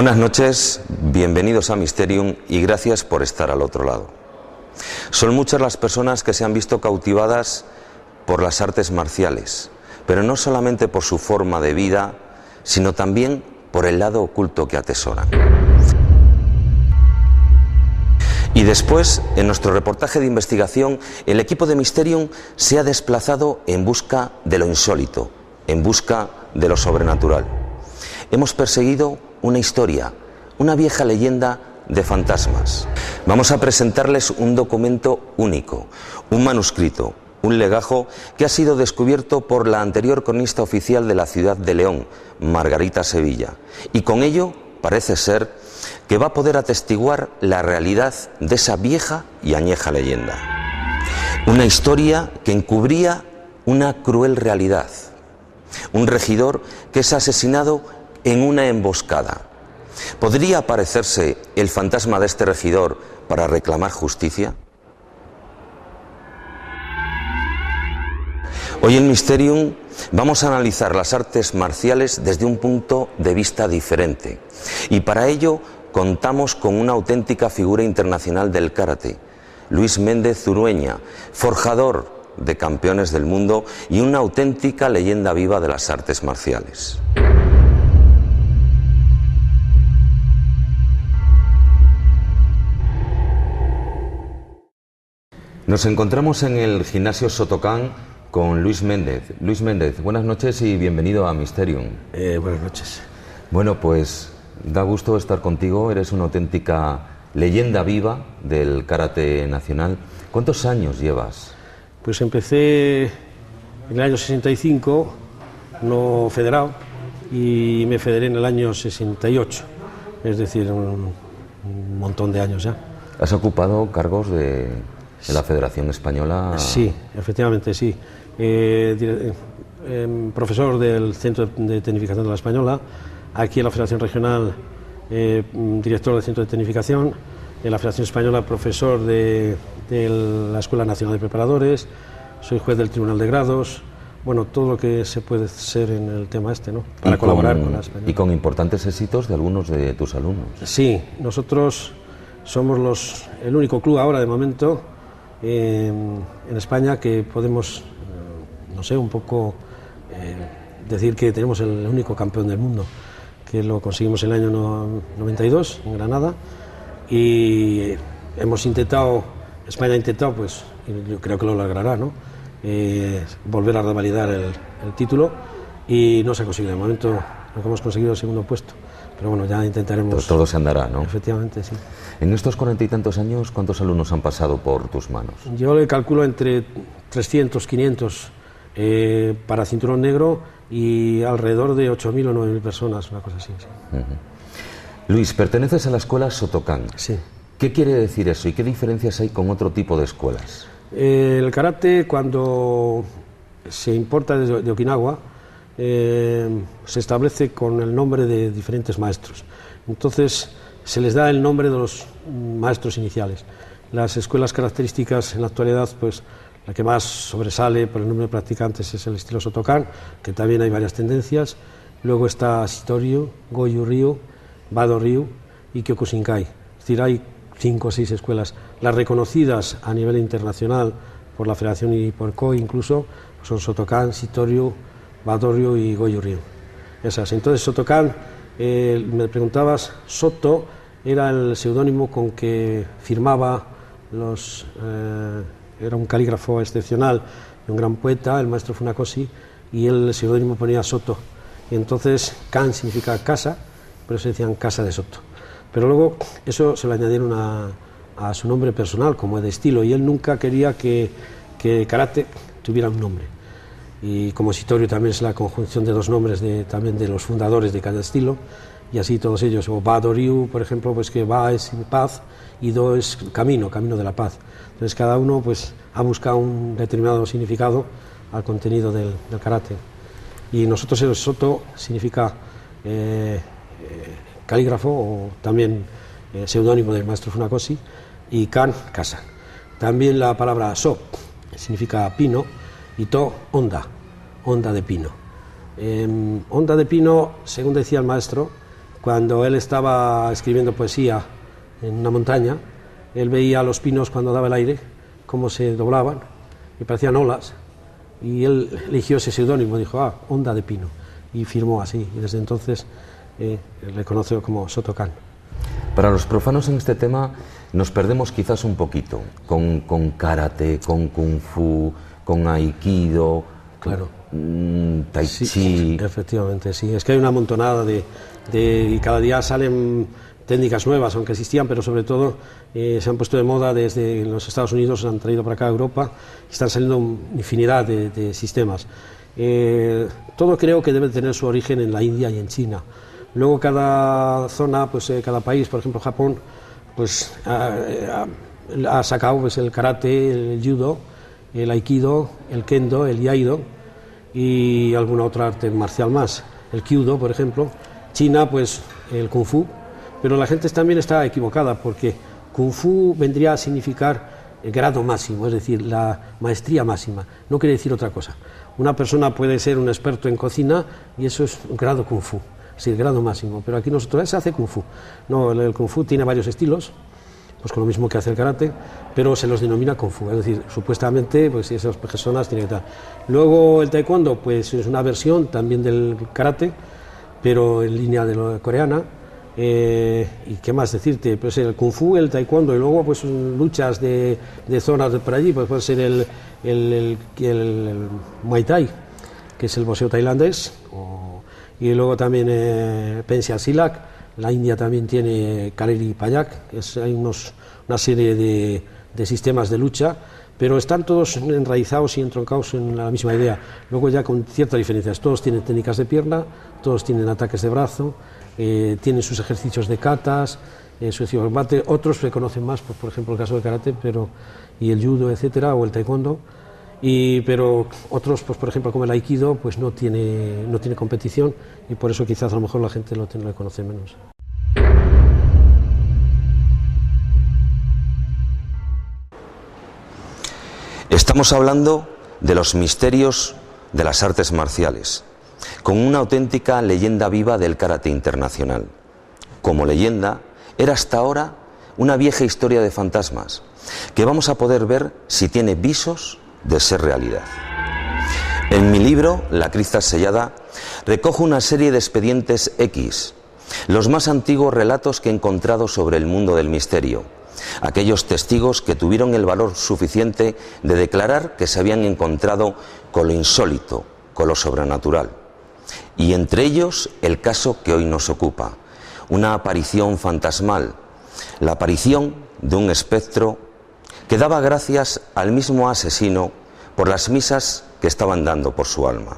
Buenas noches, bienvenidos a Mysterium y gracias por estar al otro lado. Son muchas las personas que se han visto cautivadas por las artes marciales, pero no solamente por su forma de vida, sino también por el lado oculto que atesoran. Y después, en nuestro reportaje de investigación, el equipo de Mysterium se ha desplazado en busca de lo insólito, en busca de lo sobrenatural. Hemos perseguido una historia, una vieja leyenda de fantasmas. Vamos a presentarles un documento único, un manuscrito, un legajo que ha sido descubierto por la anterior cronista oficial de la ciudad de León, Margarita Sevilla, y con ello parece ser que va a poder atestiguar la realidad de esa vieja y añeja leyenda. Una historia que encubría una cruel realidad. Un regidor que es asesinado en una emboscada. ¿Podría aparecerse el fantasma de este regidor para reclamar justicia? Hoy en Mysterium vamos a analizar las artes marciales desde un punto de vista diferente. Y para ello contamos con una auténtica figura internacional del karate, Luis Méndez Urueña, forjador de campeones del mundo y una auténtica leyenda viva de las artes marciales. Nos encontramos en el gimnasio Shotokan con Luis Méndez. Luis Méndez, buenas noches y bienvenido a Mysterium. Buenas noches. Bueno, pues da gusto estar contigo, eres una auténtica leyenda viva del karate nacional. ¿Cuántos años llevas? Pues empecé en el año 65, no federado, y me federé en el año 68, es decir, un montón de años ya. ¿Has ocupado cargos de la Federación Española? Sí, efectivamente sí. Profesor del Centro de Tecnificación de la Española, aquí en la Federación Regional, director del Centro de Tecnificación, en la Federación Española, profesor de la Escuela Nacional de Preparadores, soy juez del Tribunal de Grados, bueno, todo lo que se puede ser en el tema este, ¿no? Para colaborar con la Española. Y con importantes éxitos de algunos de tus alumnos. Sí, nosotros somos el único club ahora, de momento, en España que podemos, no sé, un poco decir que tenemos el único campeón del mundo, que lo conseguimos en el año 92 en Granada, y hemos intentado, España ha intentado, pues yo creo que lo logrará, ¿no? Volver a revalidar el título, y no se ha conseguido. De momento lo que hemos conseguido es el segundo puesto, pero bueno, ya intentaremos. Todo se andará, ¿no? Efectivamente, sí. En estos 40 y tantos años, ¿cuántos alumnos han pasado por tus manos? Yo le calculo entre 300, 500 para cinturón negro, y alrededor de 8.000 o 9.000 personas, una cosa así. Sí. Luis, perteneces a la escuela Shotokan. Sí. ¿Qué quiere decir eso y qué diferencias hay con otro tipo de escuelas? El karate, cuando se importa de Okinawa, se establece con el nombre de diferentes maestros. Entonces se les da el nombre de los maestros iniciales. Las escuelas características en la actualidad, pues la que más sobresale por el número de practicantes es el estilo Shotokan, que también hay varias tendencias. Luego está Shitoryu, Goju-ryu, Bado-ryu y Kyokushinkai. Es decir, hay 5 o 6 escuelas. Las reconocidas a nivel internacional por la Federación y por COI incluso son Shotokan, Shitoryu, Bado-ryu y Goju-ryu. Esas. Entonces Shotokan, me preguntabas, Soto era el seudónimo con que firmaba los... era un calígrafo excepcional, un gran poeta, el maestro Funakoshi, y el seudónimo ponía Soto. Y entonces Kan significa casa, por eso decían Casa de Soto. Pero luego eso se lo añadieron a su nombre personal, como de estilo, y él nunca quería que karate tuviera un nombre. Y como Shitoryu también es la conjunción de dos nombres también de los fundadores de cada estilo, y así todos ellos, o Bado-ryu, por ejemplo, pues que Ba es paz y Do es camino de la paz. Entonces cada uno pues ha buscado un determinado significado al contenido del karate. Y nosotros el Soto significa calígrafo, o también seudónimo del maestro Funakoshi, y Kan, casa. También la palabra So significa pino, y To, onda de pino. Onda de pino, según decía el maestro, cuando él estaba escribiendo poesía en una montaña, él veía los pinos cuando daba el aire, cómo se doblaban y parecían olas, y él eligió ese seudónimo, dijo, onda de pino, y firmó así, y desde entonces le conoció como Soto Kan. Para los profanos en este tema nos perdemos quizás un poquito con karate, con kung fu, con aikido, claro, tai chi. Sí, efectivamente, sí, es que hay una montonada y cada día salen técnicas nuevas, aunque existían, pero sobre todo se han puesto de moda desde los Estados Unidos, se han traído para acá a Europa y están saliendo infinidad de sistemas. Todo creo que debe tener su origen en la India y en China. Luego cada zona, pues cada país, por ejemplo Japón, pues ha sacado pues, el karate, el judo, el aikido, el kendo, el iaido y alguna otra arte marcial más. El kyudo, por ejemplo. China, pues el kung fu. Pero la gente también está equivocada porque kung fu vendría a significar el grado máximo, es decir, la maestría máxima. No quiere decir otra cosa. Una persona puede ser un experto en cocina y eso es un grado kung fu. Sí, el grado máximo, pero aquí nosotros se hace kung fu. No, el kung fu tiene varios estilos, pues con lo mismo que hace el karate, pero se los denomina kung fu, es decir, supuestamente, pues si esas personas tienen que estar. Luego el taekwondo, pues es una versión también del karate, pero en línea de lo coreana. Y qué más decirte, pues el kung fu, el taekwondo y luego pues luchas de zonas de por allí, pues puede ser el Muay Thai, que es el boxeo tailandés, y luego también Pencak Silat. La India también tiene Kareli Payak, hay una serie de sistemas de lucha, pero están todos enraizados y entroncados en la misma idea. Luego ya con ciertas diferencias, todos tienen técnicas de pierna, todos tienen ataques de brazo, tienen sus ejercicios de katas, su ejercicio de combate. Otros se conocen más, por ejemplo el caso del karate, y el judo, etcétera, o el taekwondo. Pero otros, pues por ejemplo como el aikido, pues no tiene competición y por eso quizás a lo mejor la gente lo conoce menos. Estamos hablando de los misterios de las artes marciales, con una auténtica leyenda viva del karate internacional. Como leyenda, era hasta ahora una vieja historia de fantasmas, que vamos a poder ver si tiene visos de ser realidad. En mi libro, La cripta sellada, recojo una serie de expedientes X, los más antiguos relatos que he encontrado sobre el mundo del misterio, aquellos testigos que tuvieron el valor suficiente de declarar que se habían encontrado con lo insólito, con lo sobrenatural. Y entre ellos el caso que hoy nos ocupa, una aparición fantasmal, la aparición de un espectro que daba gracias al mismo asesino por las misas que estaban dando por su alma.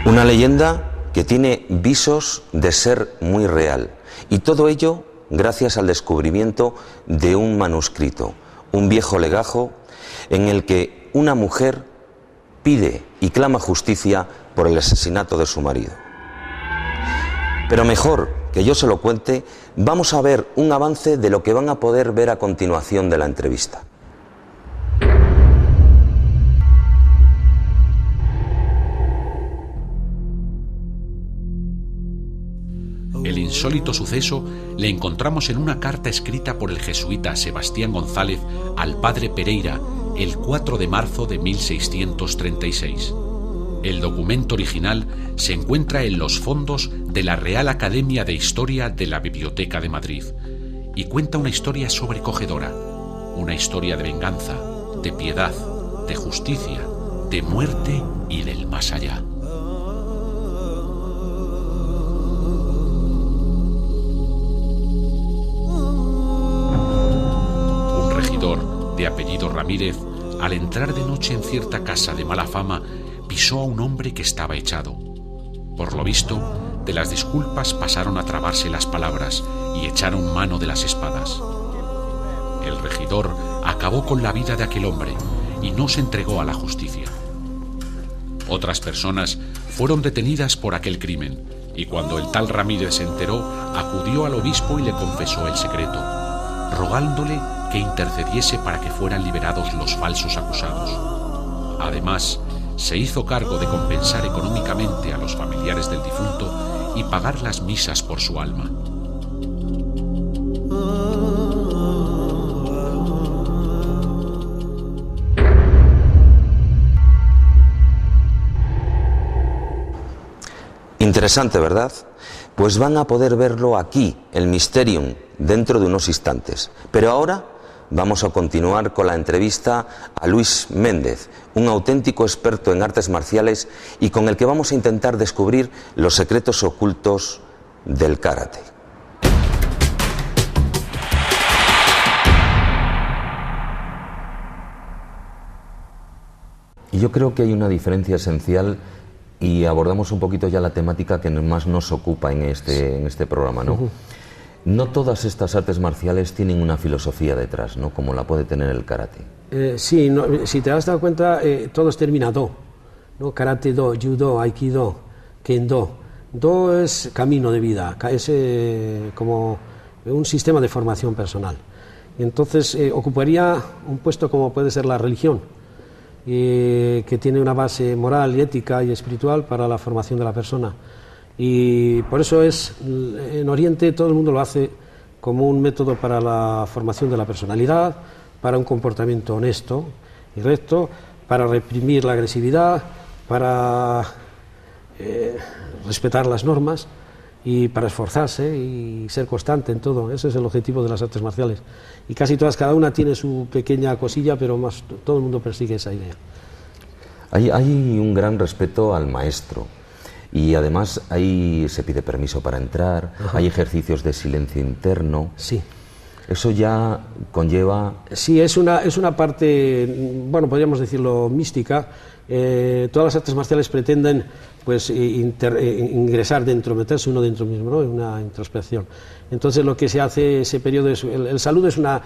Una leyenda que tiene visos de ser muy real, y todo ello gracias al descubrimiento de un manuscrito, un viejo legajo en el que una mujer pide y clama justicia por el asesinato de su marido. Pero mejor que yo se lo cuente, vamos a ver un avance de lo que van a poder ver a continuación de la entrevista. El insólito suceso le encontramos en una carta escrita por el jesuita Sebastián González al padre Pereira el 4 de marzo de 1636. El documento original se encuentra en los fondos de la Real Academia de Historia de la Biblioteca de Madrid y cuenta una historia sobrecogedora, una historia de venganza, de piedad, de justicia, de muerte y del más allá. Un regidor de apellido Ramírez, al entrar de noche en cierta casa de mala fama, pisó a un hombre que estaba echado. Por lo visto, de las disculpas pasaron a trabarse las palabras y echaron mano de las espadas. El regidor acabó con la vida de aquel hombre y no se entregó a la justicia. Otras personas fueron detenidas por aquel crimen y cuando el tal Ramírez se enteró, acudió al obispo y le confesó el secreto, rogándole que intercediese para que fueran liberados los falsos acusados. Además, se hizo cargo de compensar económicamente a los familiares del difunto y pagar las misas por su alma. Interesante, ¿verdad? Pues van a poder verlo aquí, el Mysterium, dentro de unos instantes. Pero ahora vamos a continuar con la entrevista a Luis Méndez, un auténtico experto en artes marciales y con el que vamos a intentar descubrir los secretos ocultos del karate. Y yo creo que hay una diferencia esencial y abordamos un poquito ya la temática que más nos ocupa en este programa, ¿no? No todas estas artes marciales tienen una filosofía detrás, ¿no? Como la puede tener el karate. Sí, no, si te has dado cuenta, todos terminan do, ¿no? Karate do, judo, aikido, kendo. Do es camino de vida, es como un sistema de formación personal. Entonces ocuparía un puesto como puede ser la religión, que tiene una base moral y ética y espiritual para la formación de la persona. Y por eso en Oriente todo el mundo lo hace como un método para la formación de la personalidad, para un comportamiento honesto y recto, para reprimir la agresividad, para respetar las normas y para esforzarse y ser constante en todo. Ese es el objetivo de las artes marciales. Y casi todas, cada una tiene su pequeña cosilla, pero más todo el mundo persigue esa idea. Hay un gran respeto al maestro. Y además ahí se pide permiso para entrar. Ajá. Hay ejercicios de silencio interno. Sí. Eso ya conlleva... Sí, es una parte, bueno, podríamos decirlo, mística. Todas las artes marciales pretenden pues ingresar dentro, meterse uno dentro mismo, ¿no? Una introspección. Entonces lo que se hace ese periodo es... El saludo es una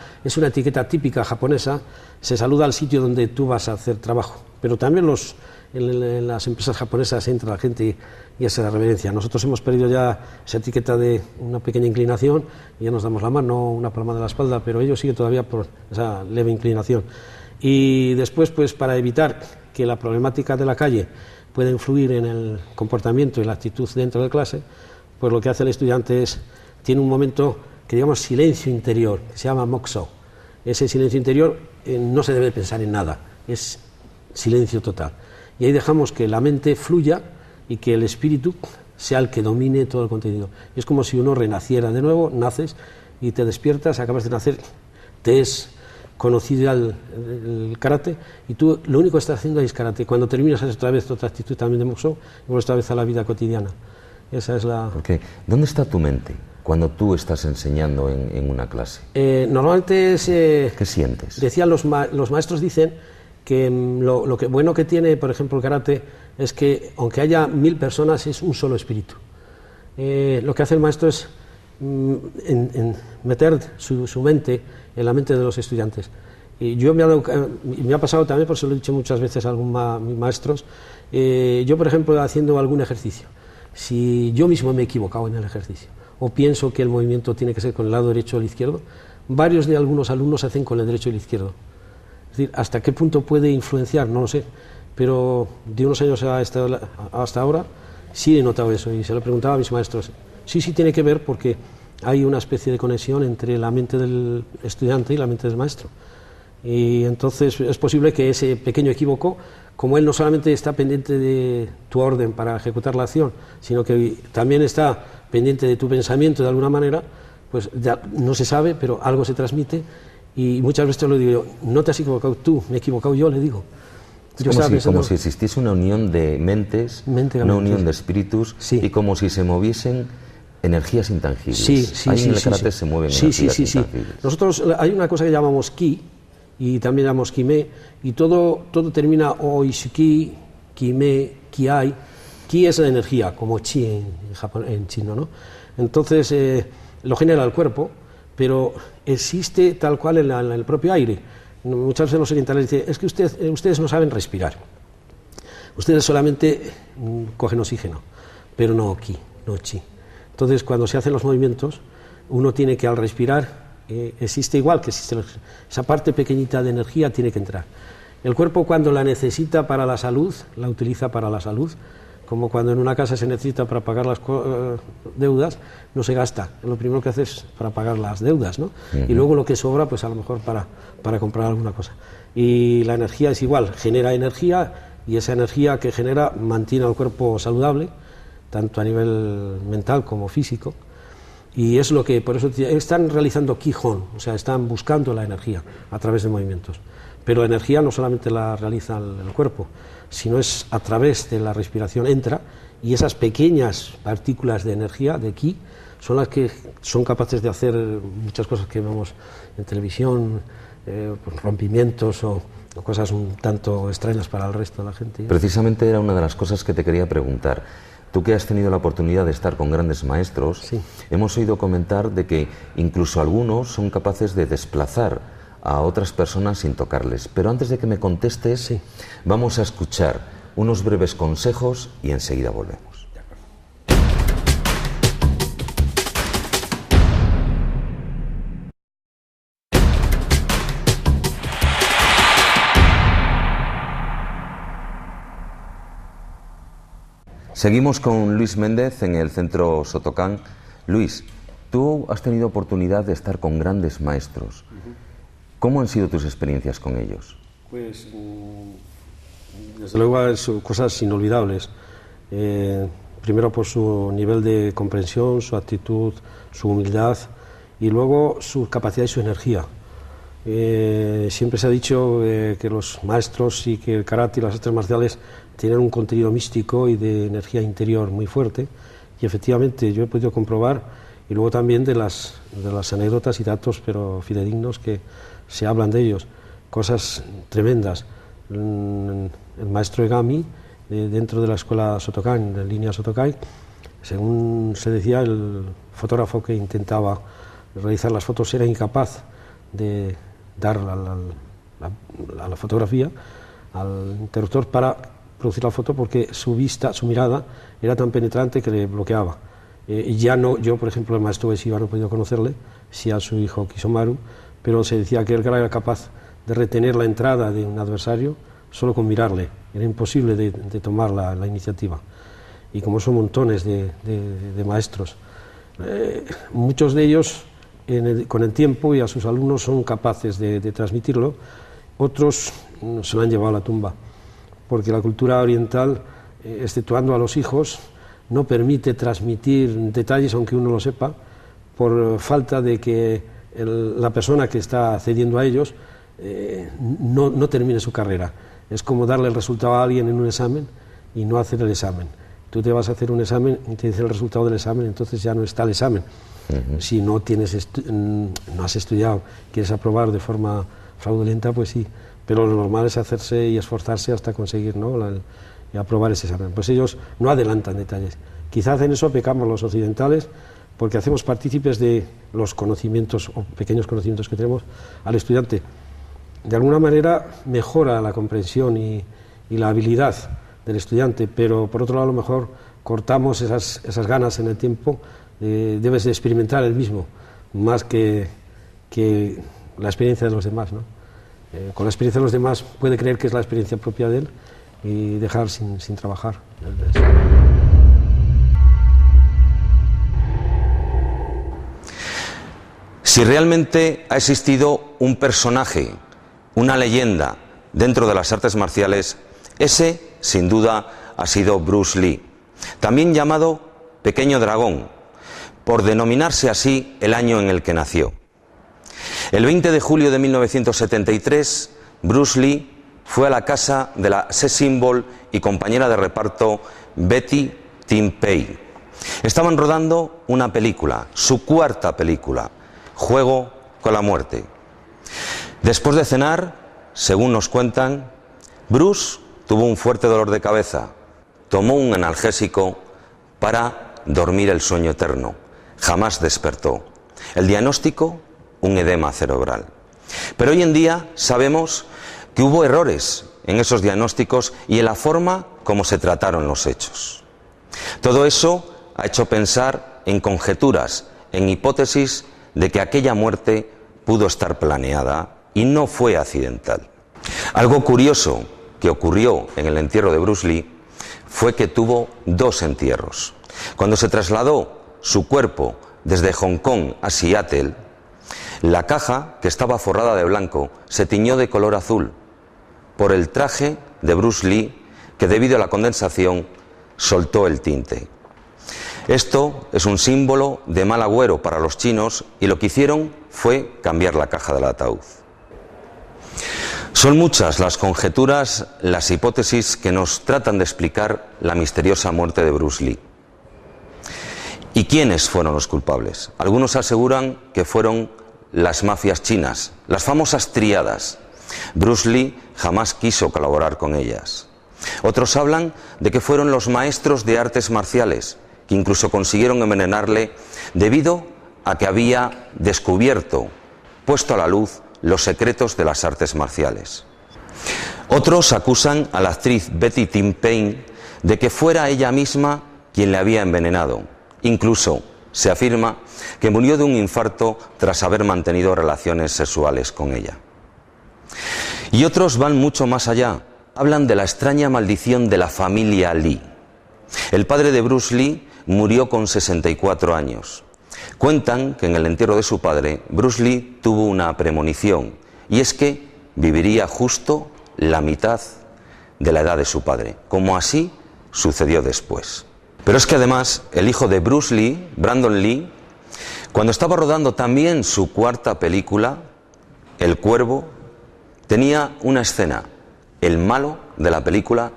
etiqueta típica japonesa. Se saluda al sitio donde tú vas a hacer trabajo. Pero también en las empresas japonesas entra la gente y hace la reverencia. Nosotros hemos perdido ya esa etiqueta de una pequeña inclinación y ya nos damos la mano, una palmada de la espalda, pero ellos siguen todavía por esa leve inclinación. Y después, pues para evitar que la problemática de la calle pueda influir en el comportamiento y la actitud dentro de clase, pues lo que hace el estudiante tiene un momento que digamos silencio interior, que se llama moksho. Ese silencio interior no se debe pensar en nada, es silencio total. Y ahí dejamos que la mente fluya y que el espíritu sea el que domine todo el contenido. Es como si uno renaciera de nuevo, naces y te despiertas, acabas de nacer, te es conocido el karate y tú lo único que estás haciendo es karate. Cuando terminas haces otra vez otra actitud también de moksho y vuelves otra vez a la vida cotidiana. Esa es la... Porque, ¿dónde está tu mente cuando tú estás enseñando en una clase? Normalmente es... ¿Qué sientes? Decían los maestros dicen que lo que bueno que tiene, por ejemplo, el karate es que aunque haya 1000 personas es un solo espíritu. Lo que hace el maestro es meter su mente en la mente de los estudiantes. Y yo me ha pasado también, por eso lo he dicho muchas veces a algunos maestros, yo por ejemplo haciendo algún ejercicio, si yo mismo me he equivocado en el ejercicio o pienso que el movimiento tiene que ser con el lado derecho o el izquierdo, varios de algunos alumnos hacen con el derecho y el izquierdo. Es decir, ¿hasta qué punto puede influenciar? No lo sé, pero de unos años hasta ahora sí he notado eso y se lo preguntaba a mis maestros. Sí tiene que ver porque hay una especie de conexión entre la mente del estudiante y la mente del maestro. Y entonces es posible que ese pequeño equívoco, como él no solamente está pendiente de tu orden para ejecutar la acción, sino que también está pendiente de tu pensamiento de alguna manera, pues ya no se sabe, pero algo se transmite. Y muchas veces lo digo, no te has equivocado tú, me he equivocado yo, le digo. Como si existiese una unión de mentes, una unión de espíritus, sí. Y como si se moviesen energías intangibles. Sí, ahí en el karate se mueven energías intangibles. Nosotros hay una cosa que llamamos ki, y también llamamos kime, y todo termina o ishiki, kime, kiai. Ki es la energía, como chi en chino, ¿no? Entonces lo genera el cuerpo, pero existe tal cual en el propio aire. Muchas veces los orientales dicen, es que ustedes no saben respirar. Ustedes solamente cogen oxígeno, pero no ki, no chi. Entonces, cuando se hacen los movimientos, uno tiene que, al respirar, existe igual que existe esa parte pequeñita de energía, tiene que entrar. El cuerpo, cuando la necesita para la salud, la utiliza para la salud, como cuando en una casa se necesita para pagar las deudas, no se gasta. Lo primero que haces es para pagar las deudas, ¿no? Y luego lo que sobra, pues a lo mejor para comprar alguna cosa. Y la energía es igual, genera energía y esa energía que genera mantiene al cuerpo saludable, tanto a nivel mental como físico. Y es lo que, por eso están realizando Qigong, o sea, están buscando la energía a través de movimientos. Pero la energía no solamente la realiza el cuerpo, sino es a través de la respiración entra, y esas pequeñas partículas de energía, de Qi, son las que son capaces de hacer muchas cosas que vemos en televisión, rompimientos o cosas un tanto extrañas para el resto de la gente. Precisamente era una de las cosas que te quería preguntar. Tú que has tenido la oportunidad de estar con grandes maestros, sí, hemos oído comentar de que incluso algunos son capaces de desplazar a otras personas sin tocarles. Pero antes de que me contestes, sí, vamos a escuchar unos breves consejos y enseguida volvemos. Seguimos con Luis Méndez en el Centro Sotokán. Luis, tú has tenido oportunidad de estar con grandes maestros. ¿Cómo han sido tus experiencias con ellos? Pues, desde luego, son cosas inolvidables. Primero por su nivel de comprensión, su actitud, su humildad y luego su capacidad y su energía. Siempre se ha dicho que los maestros y que el karate y las artes marciales tienen un contenido místico y de energía interior muy fuerte, y efectivamente yo he podido comprobar, y luego también de las anécdotas y datos pero fidedignos que se hablan de ellos, cosas tremendas. El maestro Egami, dentro de la escuela Sotokán, de línea Sotokai, según se decía, el fotógrafo que intentaba realizar las fotos era incapaz de dar a la fotografía, al interruptor, para producir la foto, porque su vista, su mirada era tan penetrante que le bloqueaba. Y ya no, yo por ejemplo, el maestro Ueshiba no he podido conocerle, sí a su hijo Kisomaru, pero se decía que él era capaz de retener la entrada de un adversario solo con mirarle, era imposible de tomar la iniciativa. Y como son montones de maestros, muchos de ellos con el tiempo y a sus alumnos son capaces de transmitirlo, otros se lo han llevado a la tumba, porque la cultura oriental, exceptuando a los hijos, no permite transmitir detalles, aunque uno lo sepa, por falta de que la persona que está accediendo a ellos no termine su carrera. Es como darle el resultado a alguien en un examen y no hacer el examen. Tú te vas a hacer un examen y te dice el resultado del examen, entonces ya no está el examen. Si no has estudiado, quieres aprobar de forma fraudulenta, pues sí, pero lo normal es hacerse y esforzarse hasta conseguir, ¿no?, y aprobar ese examen. Pues ellos no adelantan detalles. Quizás en eso pecamos los occidentales, porque hacemos partícipes de los conocimientos o pequeños conocimientos que tenemos al estudiante. De alguna manera mejora la comprensión y la habilidad del estudiante, pero por otro lado a lo mejor cortamos esas ganas en el tiempo. Debes de experimentar el mismo, más que la experiencia de los demás, ¿no? Con la experiencia de los demás puede creer que es la experiencia propia de él y dejar sin trabajar. Si realmente ha existido un personaje, una leyenda dentro de las artes marciales, ese sin duda ha sido Bruce Lee, también llamado Pequeño Dragón, por denominarse así el año en el que nació. El 20 de julio de 1973, Bruce Lee fue a la casa de la sé-symbol y compañera de reparto Betty Tim Pei. Estaban rodando una película, su cuarta película, Juego con la muerte. Después de cenar, según nos cuentan, Bruce tuvo un fuerte dolor de cabeza, tomó un analgésico para dormir el sueño eterno. Jamás despertó. El diagnóstico, un edema cerebral. Pero hoy en día sabemos que hubo errores en esos diagnósticos y en la forma como se trataron los hechos. Todo eso ha hecho pensar en conjeturas, en hipótesis de que aquella muerte pudo estar planeada y no fue accidental. Algo curioso que ocurrió en el entierro de Bruce Lee fue que tuvo 2 entierros. Cuando se trasladó su cuerpo desde Hong Kong a Seattle, la caja, que estaba forrada de blanco, se tiñó de color azul por el traje de Bruce Lee, que debido a la condensación soltó el tinte. Esto es un símbolo de mal agüero para los chinos y lo que hicieron fue cambiar la caja del ataúd. Son muchas las conjeturas, las hipótesis que nos tratan de explicar la misteriosa muerte de Bruce Lee. ¿Y quiénes fueron los culpables? Algunos aseguran que fueron las mafias chinas, las famosas tríadas. Bruce Lee jamás quiso colaborar con ellas. Otros hablan de que fueron los maestros de artes marciales, que incluso consiguieron envenenarle debido a que había descubierto, puesto a la luz, los secretos de las artes marciales. Otros acusan a la actriz Betty Tim Payne de que fuera ella misma quien le había envenenado. Incluso se afirma que murió de un infarto tras haber mantenido relaciones sexuales con ella. Y otros van mucho más allá. Hablan de la extraña maldición de la familia Lee. El padre de Bruce Lee murió con 64 años. Cuentan que en el entierro de su padre, Bruce Lee tuvo una premonición, y es que viviría justo la mitad de la edad de su padre, como así sucedió después. Pero es que además, el hijo de Bruce Lee, Brandon Lee, cuando estaba rodando también su 4ª película, El Cuervo, tenía una escena. El malo de la película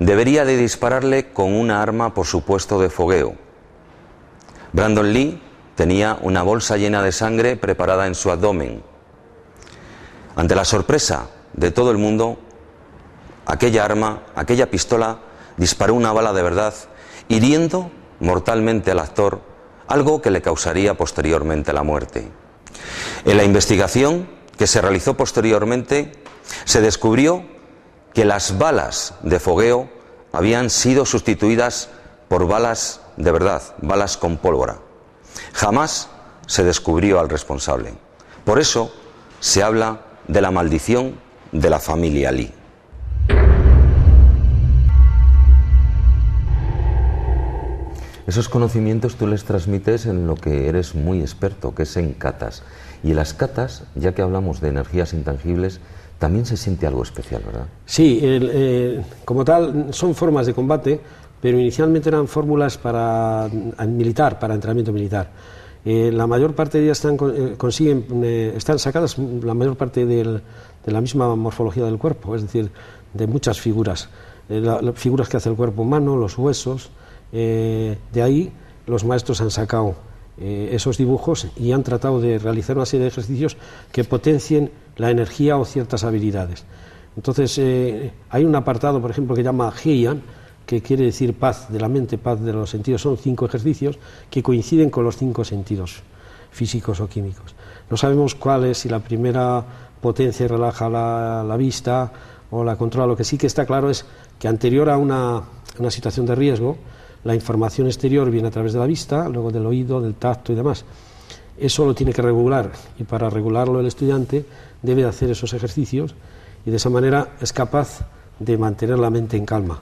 debería de dispararle con una arma, por supuesto, de fogueo. Brandon Lee tenía una bolsa llena de sangre preparada en su abdomen. Ante la sorpresa de todo el mundo, aquella arma, aquella pistola, disparó una bala de verdad, hiriendo mortalmente al actor, algo que le causaría posteriormente la muerte. En la investigación que se realizó posteriormente, se descubrió que las balas de fogueo habían sido sustituidas por balas de verdad, balas con pólvora. Jamás se descubrió al responsable. Por eso se habla de la maldición de la familia Lee. Esos conocimientos tú les transmites en lo que eres muy experto, que es en catas. Y en las catas, ya que hablamos de energías intangibles, también se siente algo especial, ¿verdad? Sí, como tal, son formas de combate, pero inicialmente eran fórmulas para entrenamiento militar. La mayor parte de ellas están sacadas, la mayor parte de la misma morfología del cuerpo, es decir, de muchas figuras. Las figuras que hace el cuerpo humano, los huesos. De ahí los maestros han sacado esos dibujos y han tratado de realizar una serie de ejercicios que potencien la energía o ciertas habilidades. Entonces hay un apartado, por ejemplo, que llama Heian, que quiere decir paz de la mente, paz de los sentidos. Son 5 ejercicios que coinciden con los 5 sentidos físicos o químicos. No sabemos cuál es, si la primera potencia y relaja la vista o la controla. Lo que sí que está claro es que anterior a una situación de riesgo, la información exterior viene a través de la vista, luego del oído, del tacto y demás. Eso lo tiene que regular, y para regularlo el estudiante debe de hacer esos ejercicios, y de esa manera es capaz de mantener la mente en calma.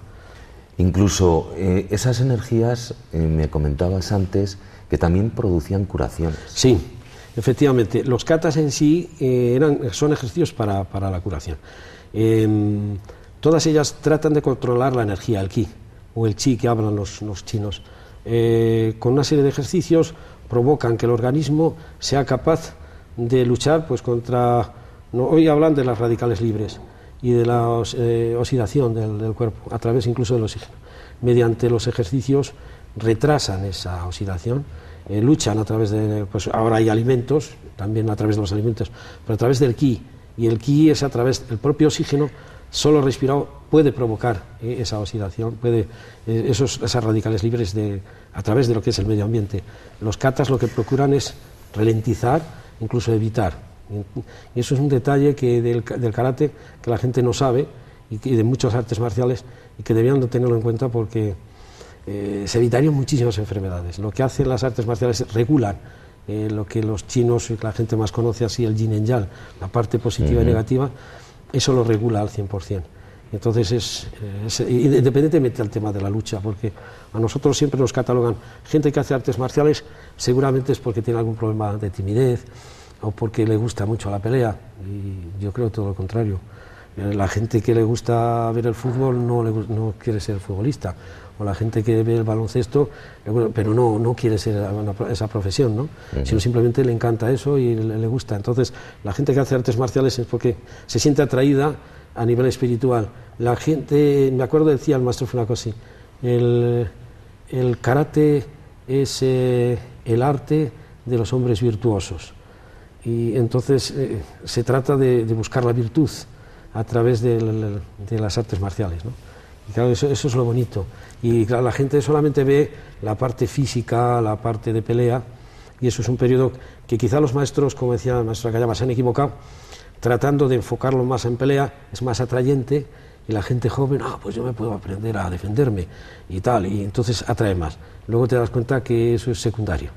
Incluso esas energías, me comentabas antes, que también producían curaciones. Sí, efectivamente. Los katas en sí son ejercicios para la curación. Todas ellas tratan de controlar la energía, el ki, o el chi que hablan los chinos. Con una serie de ejercicios provocan que el organismo sea capaz de luchar pues contra, hoy hablan de las radicales libres y de la oxidación del cuerpo, a través incluso del oxígeno. Mediante los ejercicios retrasan esa oxidación, luchan a través de, pues ahora hay alimentos, también a través de los alimentos, pero a través del ki, y el ki es a través del propio oxígeno. Solo respirado puede provocar esa oxidación, esas radicales libres a través de lo que es el medio ambiente. Los katas lo que procuran es ralentizar, incluso evitar. Y eso es un detalle del karate que la gente no sabe, y de muchas artes marciales, y que debían de tenerlo en cuenta, porque se evitarían muchísimas enfermedades. Lo que hacen las artes marciales es regular lo que los chinos y la gente más conoce así, el yin y yang, la parte positiva y negativa. Eso lo regula al 100%. Entonces independientemente del tema de la lucha, porque a nosotros siempre nos catalogan gente que hace artes marciales, seguramente es porque tiene algún problema de timidez o porque le gusta mucho la pelea, y yo creo todo lo contrario. La gente que le gusta ver el fútbol no quiere ser futbolista, o la gente que ve el baloncesto, pero no quiere ser esa profesión, ¿no? Sino simplemente le encanta eso y le gusta. Entonces, la gente que hace artes marciales es porque se siente atraída a nivel espiritual. La gente, me acuerdo, decía el maestro Funakoshi, el karate es el arte de los hombres virtuosos, y entonces se trata de buscar la virtud a través de las artes marciales, ¿no? Y claro, eso es lo bonito. Y claro, la gente solamente ve la parte física, la parte de pelea, y eso es un periodo que quizá los maestros, como decía el maestro Akayama, se han equivocado, tratando de enfocarlo más en pelea, es más atrayente, y la gente joven, pues yo me puedo aprender a defenderme y tal, y entonces atrae más. Luego te das cuenta que eso es secundario,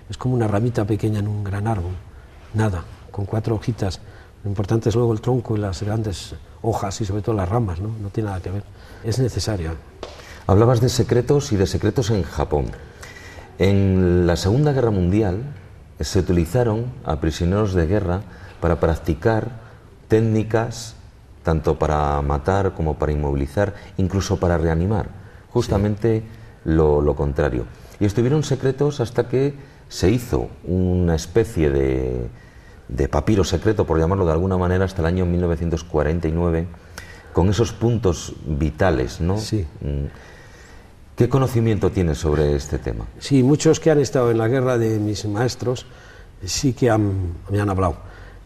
es como una ramita pequeña en un gran árbol, nada, con 4 hojitas. Lo importante es luego el tronco y las grandes hojas y sobre todo las ramas, ¿no? No tiene nada que ver, es necesario. Hablabas de secretos y de secretos en Japón. En la Segunda Guerra Mundial se utilizaron a prisioneros de guerra para practicar técnicas tanto para matar como para inmovilizar, incluso para reanimar, justamente lo contrario. Y estuvieron secretos hasta que se hizo una especie de papiro secreto, por llamarlo de alguna manera, hasta el año 1949, con esos puntos vitales, ¿no? Sí. ¿Qué conocimiento tienes sobre este tema? Sí, muchos que han estado en la guerra de mis maestros sí que me han hablado.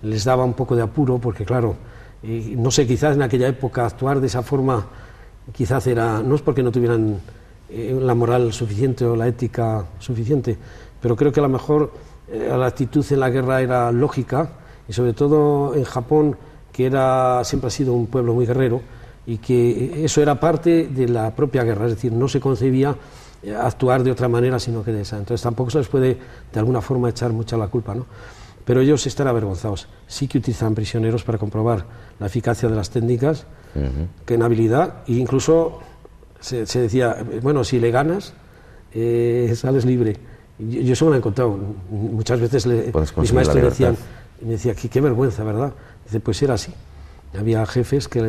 Les daba un poco de apuro porque, claro, no sé, quizás en aquella época actuar de esa forma quizás era, no es porque no tuvieran la moral suficiente o la ética suficiente, pero creo que a lo mejor la actitud en la guerra era lógica, y sobre todo en Japón, que siempre ha sido un pueblo muy guerrero, y que eso era parte de la propia guerra, es decir, no se concebía actuar de otra manera sino que de esa. Entonces tampoco se les puede de alguna forma echar mucha la culpa, ¿no? Pero ellos están avergonzados. Sí que utilizan prisioneros para comprobar la eficacia de las técnicas, que en habilidad, e incluso se decía, bueno, si le ganas, sales libre. Yo eso me lo he encontrado. Muchas veces mis maestros me decían, qué vergüenza, ¿verdad? Dice, pues era así. Había jefes que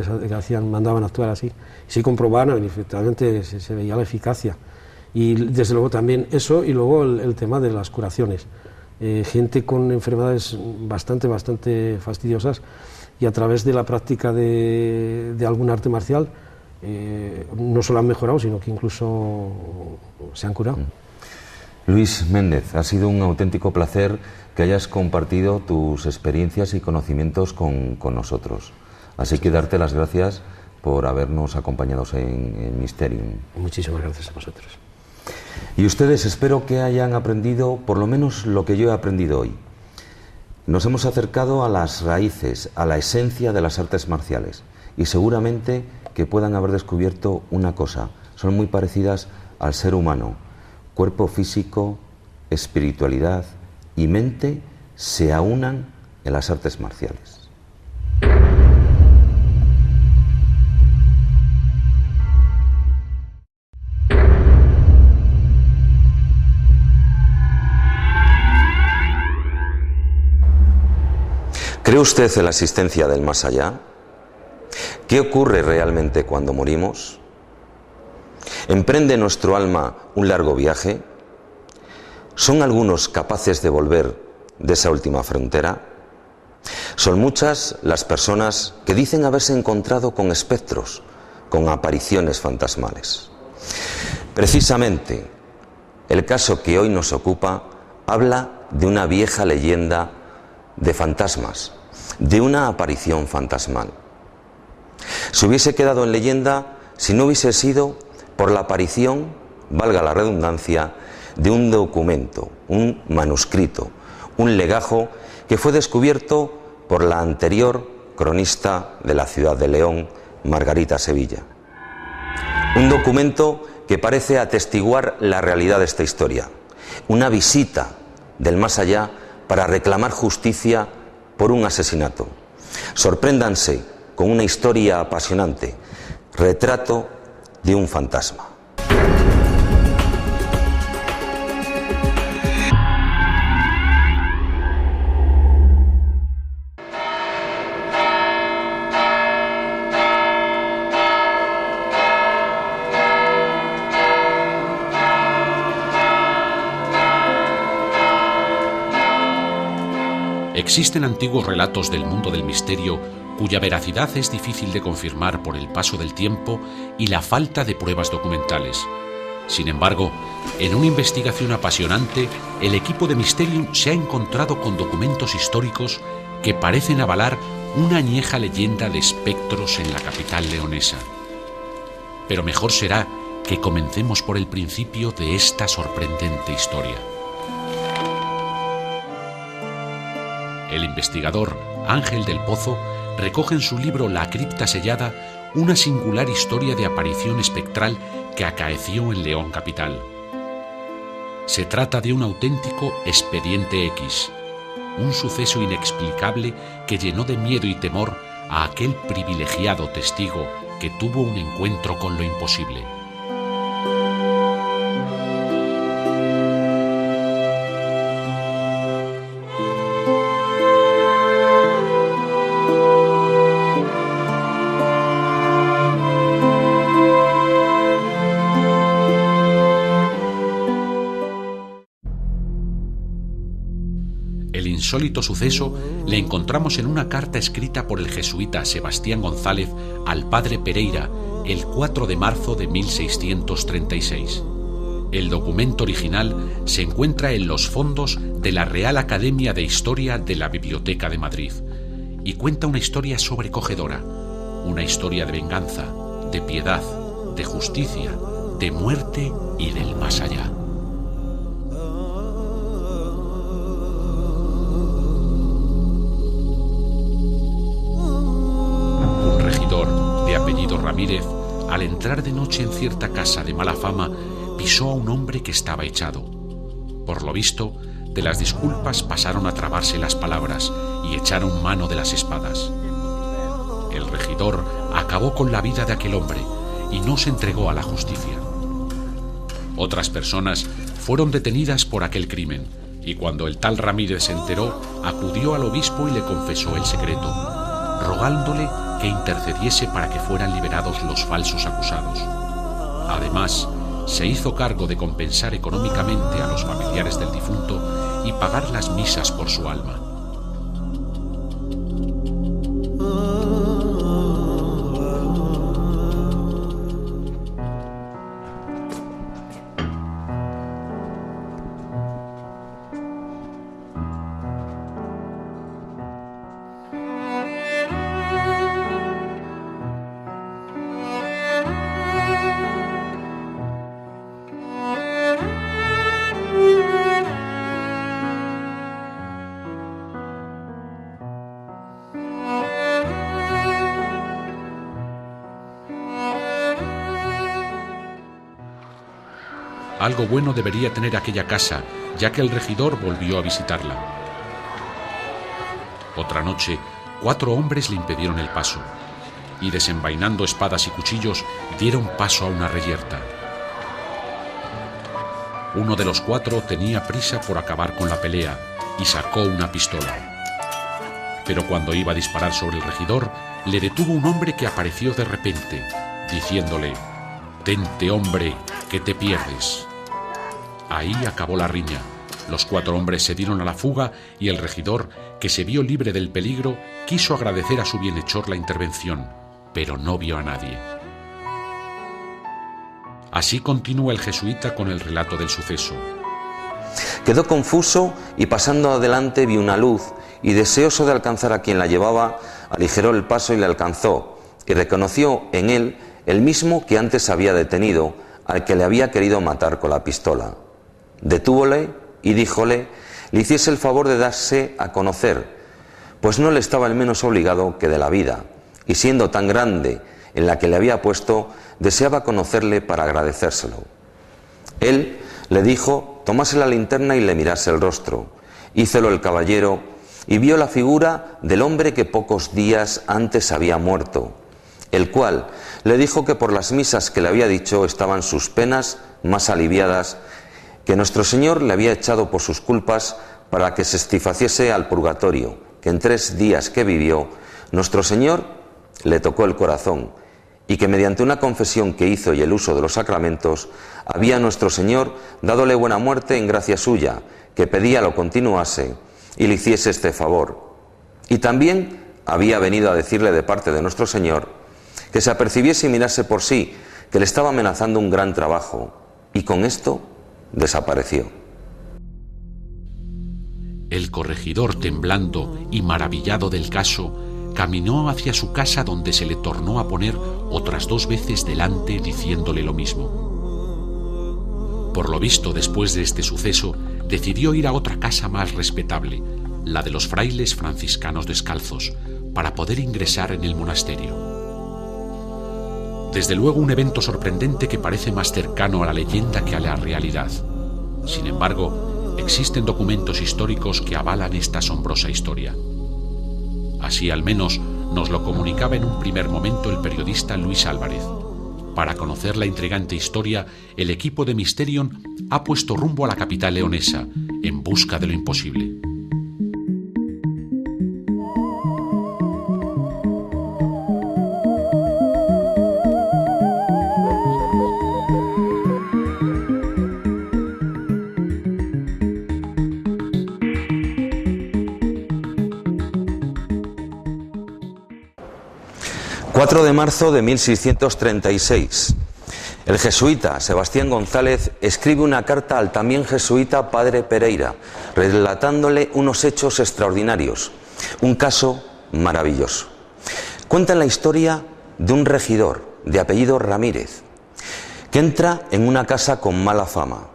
mandaban actuar así. Y sí comprobaban, y efectivamente se veía la eficacia. Y desde luego también eso, y luego el tema de las curaciones. Gente con enfermedades bastante fastidiosas, y a través de la práctica de algún arte marcial no solo han mejorado, sino que incluso se han curado. Luis Méndez, ha sido un auténtico placer que hayas compartido tus experiencias y conocimientos con nosotros. Así que darte las gracias por habernos acompañado en Mysterium. Muchísimas gracias a vosotros. Y ustedes, espero que hayan aprendido por lo menos lo que yo he aprendido hoy. Nos hemos acercado a las raíces, a la esencia de las artes marciales, y seguramente que puedan haber descubierto una cosa: son muy parecidas al ser humano. Cuerpo físico, espiritualidad y mente se aunan en las artes marciales. ¿Cree usted en la existencia del más allá? ¿Qué ocurre realmente cuando morimos? ¿Emprende nuestro alma un largo viaje? ¿Son algunos capaces de volver de esa última frontera? Son muchas las personas que dicen haberse encontrado con espectros, con apariciones fantasmales. Precisamente, el caso que hoy nos ocupa habla de una vieja leyenda de fantasmas, de una aparición fantasmal. Se hubiese quedado en leyenda si no hubiese sido por la aparición, valga la redundancia, de un documento, un manuscrito, un legajo que fue descubierto por la anterior cronista de la ciudad de León, Margarita Sevilla. Un documento que parece atestiguar la realidad de esta historia, una visita del más allá para reclamar justicia por un asesinato. Sorpréndanse con una historia apasionante Retrato de un fantasma. Existen antiguos relatos del mundo del misterio cuya veracidad es difícil de confirmar por el paso del tiempo y la falta de pruebas documentales. Sin embargo, en una investigación apasionante, el equipo de Mysterium se ha encontrado con documentos históricos que parecen avalar una añeja leyenda de espectros en la capital leonesa. Pero mejor será que comencemos por el principio de esta sorprendente historia. El investigador Ángel del Pozo recoge en su libro La cripta sellada una singular historia de aparición espectral que acaeció en León capital. Se trata de un auténtico expediente X, un suceso inexplicable que llenó de miedo y temor a aquel privilegiado testigo que tuvo un encuentro con lo imposible. El insólito suceso le encontramos en una carta escrita por el jesuita Sebastián González al padre Pereira el 4 de marzo de 1636. El documento original se encuentra en los fondos de la Real Academia de Historia de la Biblioteca de Madrid y cuenta una historia sobrecogedora, una historia de venganza, de piedad, de justicia, de muerte y del más allá. Ramírez, al entrar de noche en cierta casa de mala fama, pisó a un hombre que estaba echado. Por lo visto, de las disculpas pasaron a trabarse las palabras y echaron mano de las espadas. El regidor acabó con la vida de aquel hombre y no se entregó a la justicia. Otras personas fueron detenidas por aquel crimen y cuando el tal Ramírez se enteró, acudió al obispo y le confesó el secreto, rogándole que intercediese para que fueran liberados los falsos acusados. Además, se hizo cargo de compensar económicamente a los familiares del difunto y pagar las misas por su alma. Algo bueno debería tener aquella casa, ya que el regidor volvió a visitarla. Otra noche, 4 hombres le impidieron el paso, y desenvainando espadas y cuchillos, dieron paso a una reyerta. Uno de los 4 tenía prisa por acabar con la pelea, y sacó una pistola. Pero cuando iba a disparar sobre el regidor, le detuvo un hombre que apareció de repente, diciéndole: «Tente, hombre, que te pierdes». Ahí acabó la riña. Los 4 hombres se dieron a la fuga y el regidor, que se vio libre del peligro, quiso agradecer a su bienhechor la intervención, pero no vio a nadie. Así continúa el jesuita con el relato del suceso. Quedó confuso y pasando adelante vio una luz y deseoso de alcanzar a quien la llevaba, aligeró el paso y le alcanzó y reconoció en él el mismo que antes había detenido, al que le había querido matar con la pistola. Detúvole y díjole le hiciese el favor de darse a conocer, pues no le estaba el menos obligado que de la vida, y siendo tan grande en la que le había puesto, deseaba conocerle para agradecérselo. Él le dijo tomase la linterna y le mirase el rostro. Hícelo el caballero y vio la figura del hombre que pocos días antes había muerto, el cual le dijo que por las misas que le había dicho estaban sus penas más aliviadas, que nuestro Señor le había echado por sus culpas para que se satisfaciese al purgatorio, que en 3 días que vivió, nuestro Señor le tocó el corazón, y que mediante una confesión que hizo y el uso de los sacramentos, había nuestro Señor dádole buena muerte en gracia suya, que pedía lo continuase y le hiciese este favor. Y también había venido a decirle de parte de nuestro Señor que se apercibiese y mirase por sí, que le estaba amenazando un gran trabajo, y con esto desapareció. El corregidor, temblando y maravillado del caso, caminó hacia su casa, donde se le tornó a poner otras 2 veces delante, diciéndole lo mismo. Por lo visto, después de este suceso, decidió ir a otra casa más respetable, la de los frailes franciscanos descalzos, para poder ingresar en el monasterio. Desde luego, un evento sorprendente que parece más cercano a la leyenda que a la realidad. Sin embargo, existen documentos históricos que avalan esta asombrosa historia. Así al menos nos lo comunicaba en un primer momento el periodista Luis Álvarez. Para conocer la intrigante historia, el equipo de Mysterion ha puesto rumbo a la capital leonesa, en busca de lo imposible. ...4 de marzo de 1636... el jesuita Sebastián González escribe una carta al también jesuita padre Pereira, relatándole unos hechos extraordinarios, un caso maravilloso. Cuentan la historia de un regidor de apellido Ramírez, que entra en una casa con mala fama.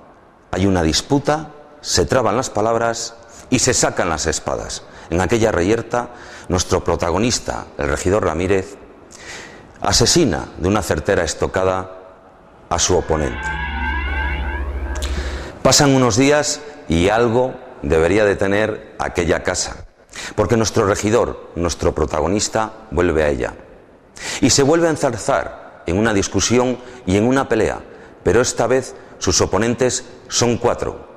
Hay una disputa, se traban las palabras y se sacan las espadas. En aquella reyerta, nuestro protagonista, el regidor Ramírez, asesina de una certera estocada a su oponente. Pasan unos días y algo debería de tener aquella casa, porque nuestro regidor, nuestro protagonista, vuelve a ella y se vuelve a enzarzar en una discusión y en una pelea, pero esta vez sus oponentes son 4.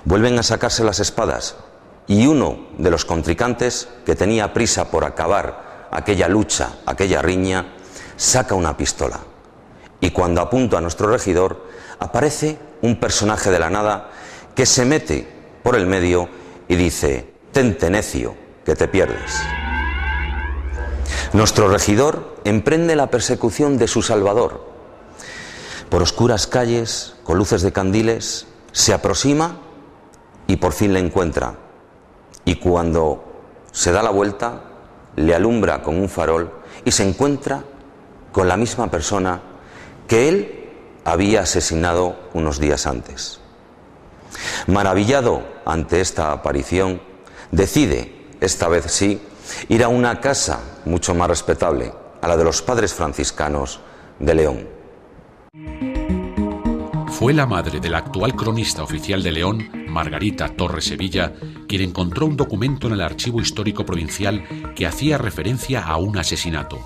Vuelven a sacarse las espadas y uno de los contrincantes, que tenía prisa por acabar aquella lucha, aquella riña, saca una pistola, y cuando apunta a nuestro regidor aparece un personaje de la nada que se mete por el medio y dice: «Tente, necio, que te pierdes». Nuestro regidor emprende la persecución de su salvador. Por oscuras calles, con luces de candiles, se aproxima y por fin le encuentra, y cuando se da la vuelta le alumbra con un farol y se encuentra con la misma persona que él había asesinado unos días antes. Maravillado ante esta aparición, decide, esta vez sí, ir a una casa mucho más respetable, a la de los padres franciscanos de León. Fue la madre del actual cronista oficial de León, Margarita Torres Sevilla, quien encontró un documento en el Archivo Histórico Provincial que hacía referencia a un asesinato.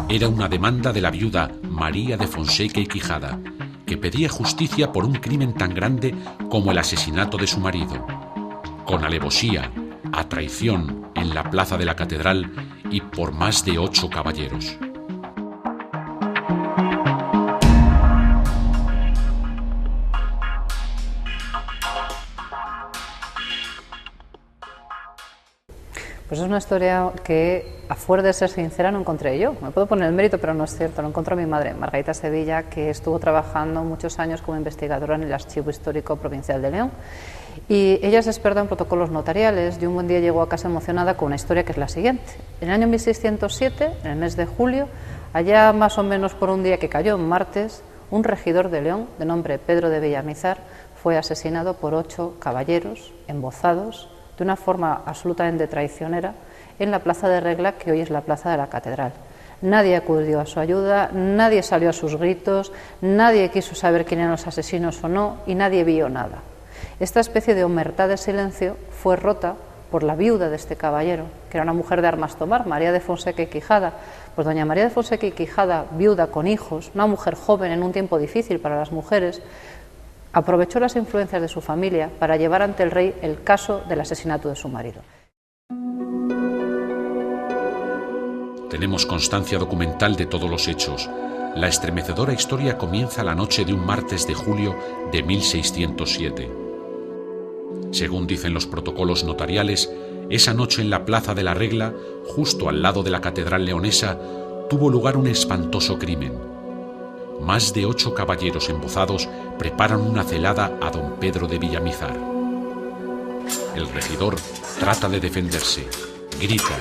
Era una demanda de la viuda María de Fonseca y Quijada, que pedía justicia por un crimen tan grande como el asesinato de su marido, con alevosía, a traición en la plaza de la Catedral y por más de 8 caballeros. Pues es una historia que, a fuerza de ser sincera, no encontré yo. Me puedo poner el mérito, pero no es cierto. Lo encontró mi madre, Margarita Sevilla, que estuvo trabajando muchos años como investigadora en el Archivo Histórico Provincial de León. Y ella es experta en protocolos notariales y un buen día llegó a casa emocionada con una historia que es la siguiente. En el año 1607, en el mes de julio, allá más o menos por un día que cayó en martes, un regidor de León, de nombre Pedro de Villamizar, fue asesinado por 8 caballeros embozados de una forma absolutamente traicionera en la plaza de Regla, que hoy es la plaza de la Catedral. Nadie acudió a su ayuda, nadie salió a sus gritos, nadie quiso saber quién eran los asesinos o no, y nadie vio nada. Esta especie de omertá de silencio fue rota por la viuda de este caballero, que era una mujer de armas tomar, María de Fonseca y Quijada. Pues doña María de Fonseca y Quijada, viuda con hijos, una mujer joven en un tiempo difícil para las mujeres, aprovechó las influencias de su familia para llevar ante el rey el caso del asesinato de su marido. Tenemos constancia documental de todos los hechos. La estremecedora historia comienza la noche de un martes de julio de 1607. Según dicen los protocolos notariales, esa noche en la Plaza de la Regla, justo al lado de la Catedral Leonesa, tuvo lugar un espantoso crimen. Más de 8 caballeros embozados preparan una celada a don Pedro de Villamizar. El regidor trata de defenderse, grita,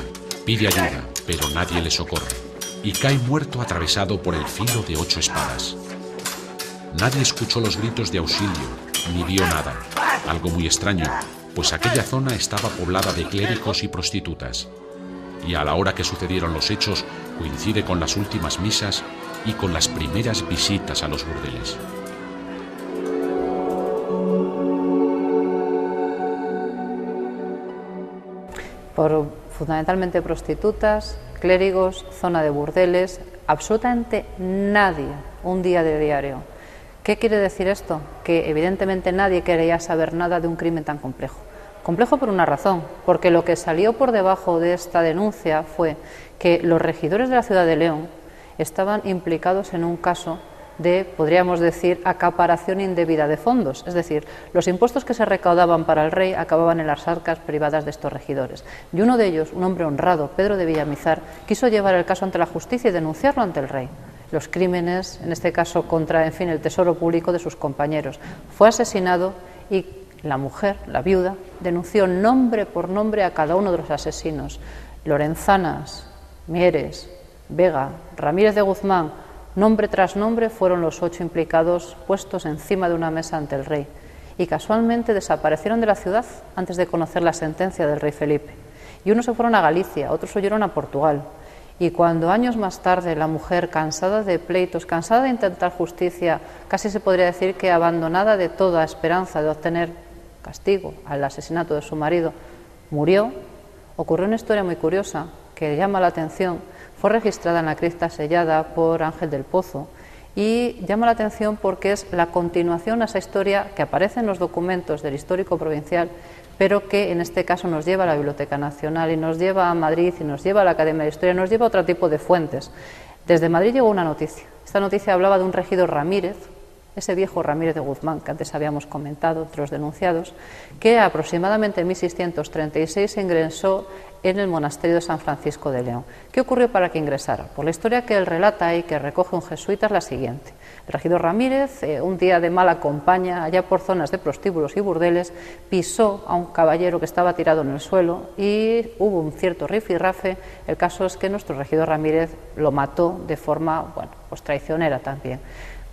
pide ayuda, pero nadie le socorre, y cae muerto atravesado por el filo de 8 espadas. Nadie escuchó los gritos de auxilio, ni vio nada, algo muy extraño, pues aquella zona estaba poblada de clérigos y prostitutas, y a la hora que sucedieron los hechos coincide con las últimas misas y con las primeras visitas a los burdeles. Por fundamentalmente prostitutas, clérigos, zona de burdeles, absolutamente nadie, un día de diario. ¿Qué quiere decir esto? Que evidentemente nadie quería saber nada de un crimen tan complejo. Complejo por una razón, porque lo que salió por debajo de esta denuncia fue que los regidores de la ciudad de León estaban implicados en un caso de, podríamos decir, acaparación indebida de fondos. Es decir, los impuestos que se recaudaban para el rey acababan en las arcas privadas de estos regidores. Y uno de ellos, un hombre honrado, Pedro de Villamizar, quiso llevar el caso ante la justicia y denunciarlo ante el rey. Los crímenes, en este caso contra, en fin, el tesoro público de sus compañeros. Fue asesinado y la mujer, la viuda, denunció nombre por nombre a cada uno de los asesinos. Lorenzanas, Mieres, Vega, Ramírez de Guzmán, nombre tras nombre fueron los 8 implicados puestos encima de una mesa ante el rey. Y casualmente desaparecieron de la ciudad antes de conocer la sentencia del rey Felipe. Y unos se fueron a Galicia, otros huyeron a Portugal. Y cuando años más tarde la mujer, cansada de pleitos, cansada de intentar justicia, casi se podría decir que abandonada de toda esperanza de obtener castigo al asesinato de su marido, murió, ocurrió una historia muy curiosa que llama la atención. Fue registrada en la cripta sellada por Ángel del Pozo y llama la atención porque es la continuación a esa historia que aparece en los documentos del histórico provincial, pero que en este caso nos lleva a la Biblioteca Nacional y nos lleva a Madrid y nos lleva a la Academia de Historia, nos lleva a otro tipo de fuentes. Desde Madrid llegó una noticia. Esta noticia hablaba de un regidor Ramírez, ese viejo Ramírez de Guzmán que antes habíamos comentado, entre los denunciados, que aproximadamente en 1636 ingresó en el monasterio de San Francisco de León. ¿Qué ocurrió para que ingresara? Por la historia que él relata y que recoge un jesuita es la siguiente. El regidor Ramírez, un día de mala compañía, allá por zonas de prostíbulos y burdeles, pisó a un caballero que estaba tirado en el suelo y hubo un cierto rifirrafe. El caso es que nuestro regidor Ramírez lo mató de forma, pues traicionera también.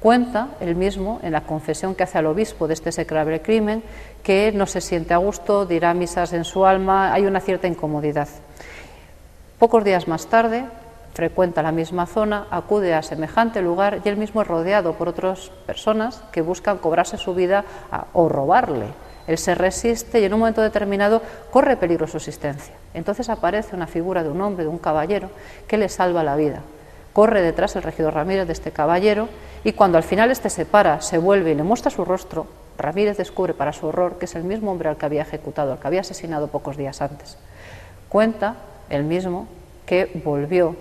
Cuenta él mismo, en la confesión que hace al obispo de este execrable crimen, que no se siente a gusto, dirá misas en su alma, hay una cierta incomodidad. Pocos días más tarde, frecuenta la misma zona, acude a semejante lugar y él mismo es rodeado por otras personas que buscan cobrarse su vida o robarle. Él se resiste y en un momento determinado corre peligro su existencia. Entonces aparece una figura de un hombre, de un caballero, que le salva la vida. Corre detrás el regidor Ramírez de este caballero y cuando al final este se para, se vuelve y le muestra su rostro, Ramírez descubre para su horror que es el mismo hombre al que había ejecutado, al que había asesinado pocos días antes. Cuenta él mismo que volvió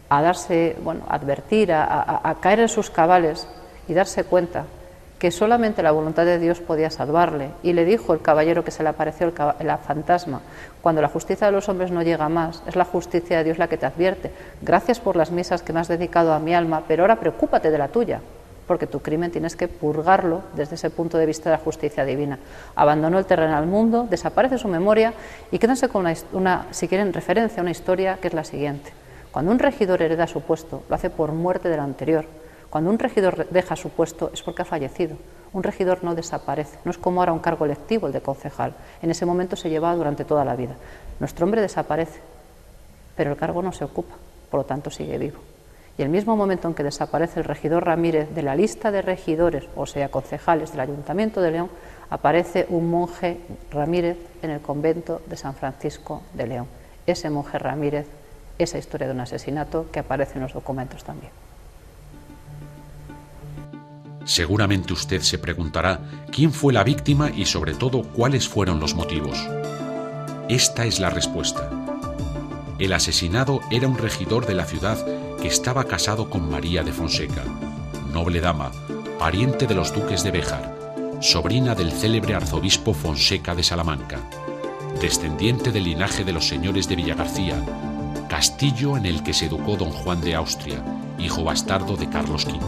a darse, a advertir, a caer en sus cabales y darse cuenta que solamente la voluntad de Dios podía salvarle. Y le dijo el caballero que se le apareció el fantasma: cuando la justicia de los hombres no llega más, es la justicia de Dios la que te advierte. Gracias por las misas que me has dedicado a mi alma, pero ahora preocúpate de la tuya, porque tu crimen tienes que purgarlo desde ese punto de vista de la justicia divina. Abandonó el terrenal mundo, desaparece su memoria y quédense con una, si quieren, referencia a una historia que es la siguiente. Cuando un regidor hereda su puesto, lo hace por muerte del anterior. Cuando un regidor deja su puesto es porque ha fallecido. Un regidor no desaparece, no es como ahora un cargo electivo el de concejal. En ese momento se llevaba durante toda la vida. Nuestro hombre desaparece, pero el cargo no se ocupa, por lo tanto sigue vivo. Y el mismo momento en que desaparece el regidor Ramírez de la lista de regidores, o sea, concejales del Ayuntamiento de León, aparece un monje Ramírez en el convento de San Francisco de León. Ese monje Ramírez, esa historia de un asesinato que aparece en los documentos también. Seguramente usted se preguntará quién fue la víctima y sobre todo cuáles fueron los motivos. Esta es la respuesta. El asesinado era un regidor de la ciudad que estaba casado con María de Fonseca, noble dama, pariente de los duques de Béjar, sobrina del célebre arzobispo Fonseca de Salamanca, descendiente del linaje de los señores de Villagarcía, castillo en el que se educó don Juan de Austria, hijo bastardo de Carlos V.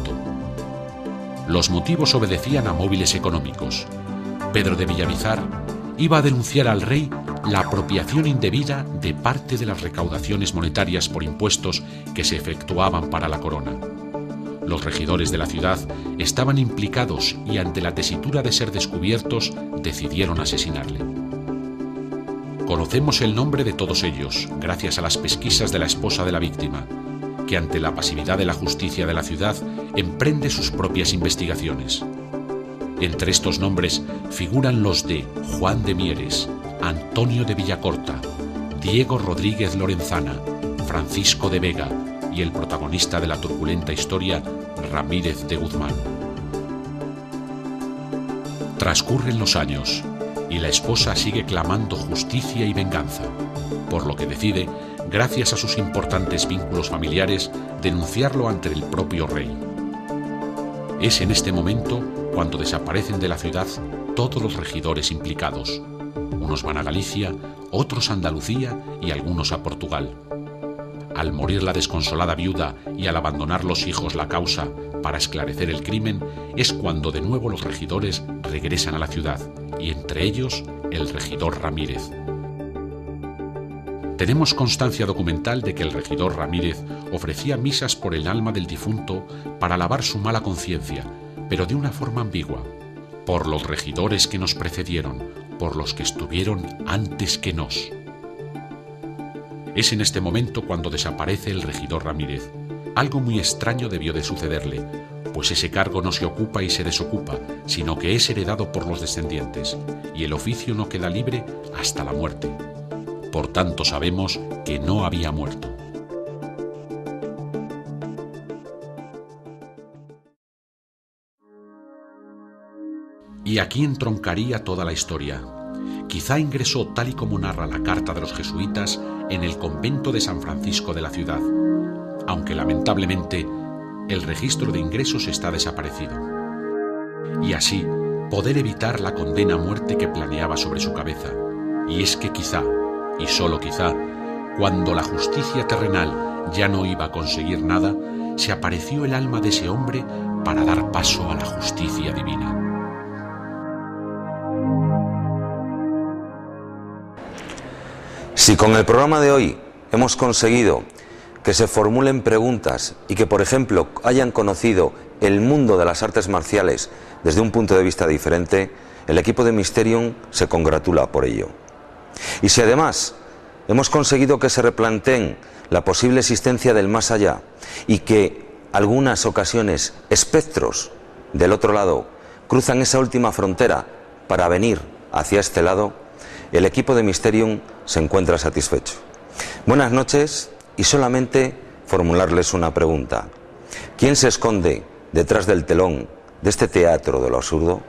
Los motivos obedecían a móviles económicos. Pedro de Villamizar iba a denunciar al rey la apropiación indebida de parte de las recaudaciones monetarias por impuestos que se efectuaban para la corona. Los regidores de la ciudad estaban implicados y ante la tesitura de ser descubiertos decidieron asesinarle. Conocemos el nombre de todos ellos gracias a las pesquisas de la esposa de la víctima, que ante la pasividad de la justicia de la ciudad emprende sus propias investigaciones. Entre estos nombres figuran los de Juan de Mieres, Antonio de Villacorta, Diego Rodríguez Lorenzana, Francisco de Vega y el protagonista de la turbulenta historia, Ramírez de Guzmán. Transcurren los años y la esposa sigue clamando justicia y venganza, por lo que decide, gracias a sus importantes vínculos familiares, denunciarlo ante el propio rey. Es en este momento cuando desaparecen de la ciudad todos los regidores implicados. Unos van a Galicia, otros a Andalucía y algunos a Portugal. Al morir la desconsolada viuda y al abandonar los hijos la causa para esclarecer el crimen, es cuando de nuevo los regidores regresan a la ciudad, y entre ellos el regidor Ramírez. Tenemos constancia documental de que el regidor Ramírez ofrecía misas por el alma del difunto para lavar su mala conciencia, pero de una forma ambigua, por los regidores que nos precedieron, por los que estuvieron antes que nos. Es en este momento cuando desaparece el regidor Ramírez. Algo muy extraño debió de sucederle, pues ese cargo no se ocupa y se desocupa, sino que es heredado por los descendientes, y el oficio no queda libre hasta la muerte. Por tanto, sabemos que no había muerto. Y aquí entroncaría toda la historia. Quizá ingresó, tal y como narra la carta de los jesuitas, en el convento de San Francisco de la ciudad, aunque lamentablemente el registro de ingresos está desaparecido. Y así poder evitar la condena a muerte que planeaba sobre su cabeza. Y es que quizá, y solo quizá, cuando la justicia terrenal ya no iba a conseguir nada, se apareció el alma de ese hombre para dar paso a la justicia divina. Si con el programa de hoy hemos conseguido que se formulen preguntas y que, por ejemplo, hayan conocido el mundo de las artes marciales desde un punto de vista diferente, el equipo de Mysterium se congratula por ello. Y si además hemos conseguido que se replanteen la posible existencia del más allá y que algunas ocasiones espectros del otro lado cruzan esa última frontera para venir hacia este lado, el equipo de Mysterium se encuentra satisfecho. Buenas noches, y solamente formularles una pregunta. ¿Quién se esconde detrás del telón de este teatro de lo absurdo?